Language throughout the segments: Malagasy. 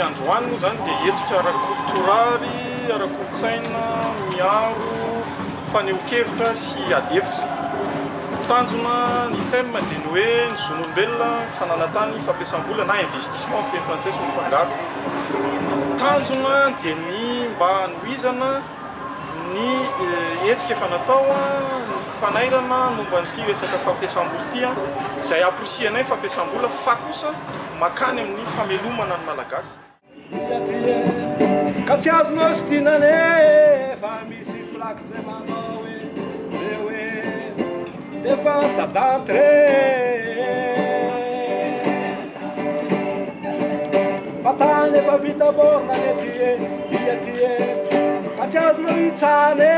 androany moa zany dia hetsika ara-kulturary, ara-kolotsaina, miaro, faneho-kevitra sy ady-hevitra. Tanjona ny thème dia ny hoe ny zon'olombelona, fananantany, fampiasam-bola na investissement amin'ny teny frantsay sy mifangaro. Ny tanjona dia ny mba hanohizana ny hetsika efa natao, ny fanairana momba n'ity resaka fampiasam-bola ity izay aprisianay fampiasam-bola fa kosa makany amin'ny famelomana ny malagasy. Ka tsy azonao sy tinane fa misy plaque zay manao hoe défense d'entrée fa tany efa vita borna ny ty ka tsy azonao hitsane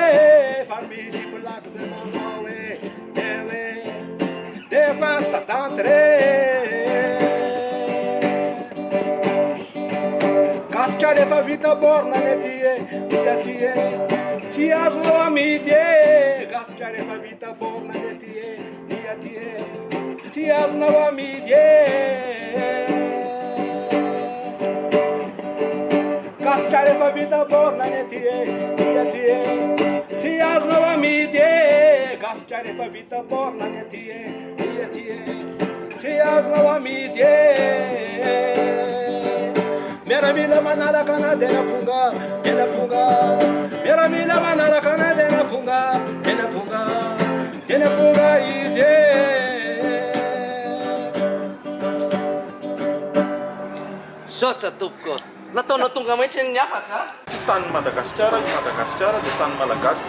fa misy plaque zay manao hoe défense d'entrée Gaska refa vita borna ny ty tsy azonao amidy gaska refa vita borna ny ty tsy azonao amidy gaska refa vita borna ny ty tsy azonao amidy gaska refa vita borna ny ty tsy azonao amidy Miaramila manaraka na dena punga Miaramila manaraka na dena punga izy Sotra tompoko nataonao tonga maintsy ny afatra tany Madagasikara dia tany malagasy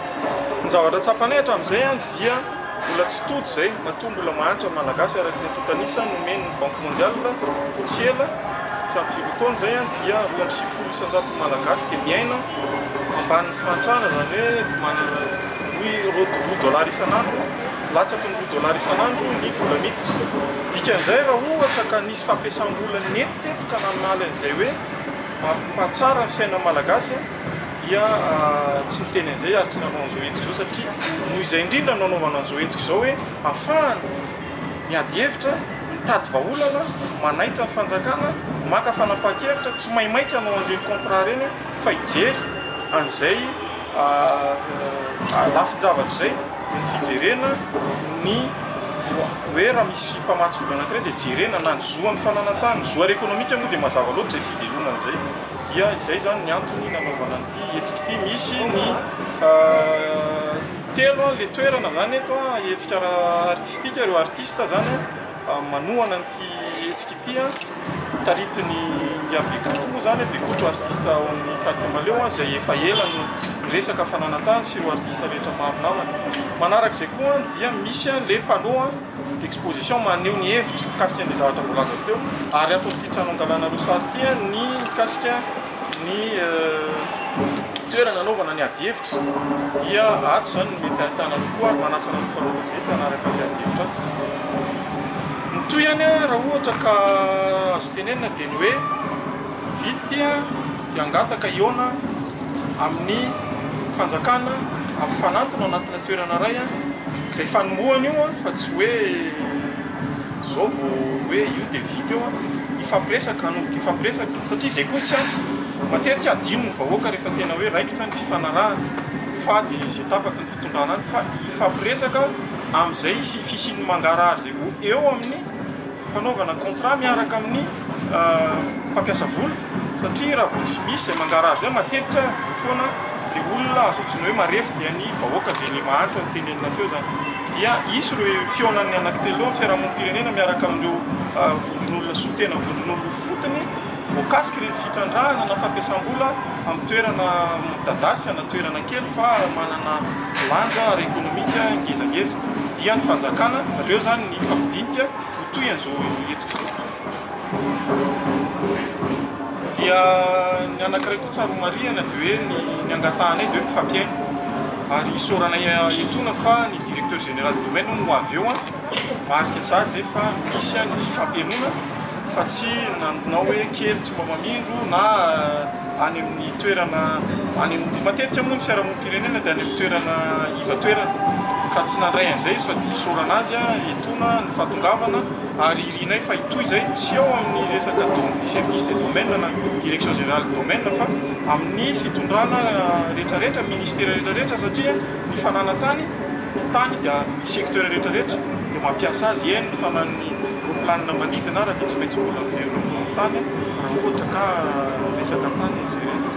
ny zavatra tsapanay hatramin'izay dia mbola tsy tody zay mahatonga olona mahantra malagasy araky ny totanisa nomeny banque mondiale fotsiela Sampirotony zay dia 250 malagasy dia miaina ambanin'ny fantrana zany hoe $2 isan'andro latsaky ny $2 isan'andro ny vola miditra dikan'izay raha ohatra ka nisy fampiasam-bola nety teto ka naminaly an'izay hoe mampatsara ny fiaina malagasy dia tsy niteny an'izay ary tsy nanao an'izao hetsika zao satria noho izay indrindra nanaovana an'izao hetsika zao hoe ahafahany miady hevitra mitady vahaolana manaitra ny fanjakana maka fanapahan-kevitra tsy maimaika anao an'ireny contrat reny fa hijery an'izay lafin-javatra zay dia ny fijerena ny hoe raha misy mpamatsy vola anankiray dia jerena na ny zo amin'ny fananantany ny zo ara-ekonomika moa dia mazava loatra zay fivelomana zay dia izay zany ny antony nanaovana an'ity hetsika ity misy ny telo le toerana zany eto hetsika artistika ireo artista zany manohana an'ity hetsika ity taritiny Bekoto moa zany Bekoto artista ao amin'ny Tarimaleo izay efa ela no resaka fananantany sy ireo artista rehetra maro namana manarak'izay koa dia misy le panneau d'exposition maneho ny hevitra mikasika ny zavatra voalazako teo ary atao ity trano angalana roa sary ity ny mikasika ny toerana anaovana ny ady-hevitra dia ato zany mety ahitana tokoa manasana ny mpanao gazety anaraka ny ady-hevitra ato toy ihany raha ohatra ka azo tenenina dia ny hoe vity dia angataka iona amin'ny fanjakana amin'ny fanantona anatina toerana ray izay fanombohana io fa tsy hoe zao vao hoe io dia vity eo ifampiresaka hanomboka ifampiresaka satria izay koa tsy ampy matetika adino ny vahoaka rehefa tena hoe raikitra ny fifanarahana fady izay tapaka ny fitondrana any fa ifampiresaka amin'izay fisian'ny mangarary zay koa eo amin'ny fanaovana contrat miaraka amin'ny mpampiasa vola satria raha vao tsy misy izay mangarary zay matetika vofoana le olona azo ohatrany hoe marefy dia ny vahoaka zay le mahantra ny tenenina teo zany dia isy ireo fionan'ny anankitelo ny fiarahamonim-pirenena miaraka amin'ireo vondron'olona sotena vondron'olona fotony voakasiky ireny fitrandrahana na fampiasam-bola amin'ny toerana midadasika na toerana kely fa manana lanja ara-ekonomika ngezangeza dia ny fanjakana ireo zany ny fampidinika hotoy an'izao hetsika dia ny anankiray koa tsaromariana dia hoe ny angatahanay dia hoe mifampiaina ary isoranay etona fa ny directeur général domaine no avy eo marika sady zay fa misy ny fifampianona fa tsy nanao hoe kely tsy mba mamindro na any amin'ny toerana any amin'ny matetika moa amin'ny fiarahamonim-pirenena dia any amin'ny toerana iva toerana ka tsy nandray an'izay izy fa dia isorana azy etona ny fahatongavana ary irinay fa itoy izay tsy ao amin'ny resaka service de domaine na direction générale de domaine fa amin'ny fitondrana rehetrarehetra ministère rehetrarehetra satria ny fananatany ny tany dia ny secteur rehetrarehetra dia mampiasa azy eny fa na ny planina manidina raha dia tsy maintsy mbola velona amin'ny tany raha ohatra ka resaka tany jerena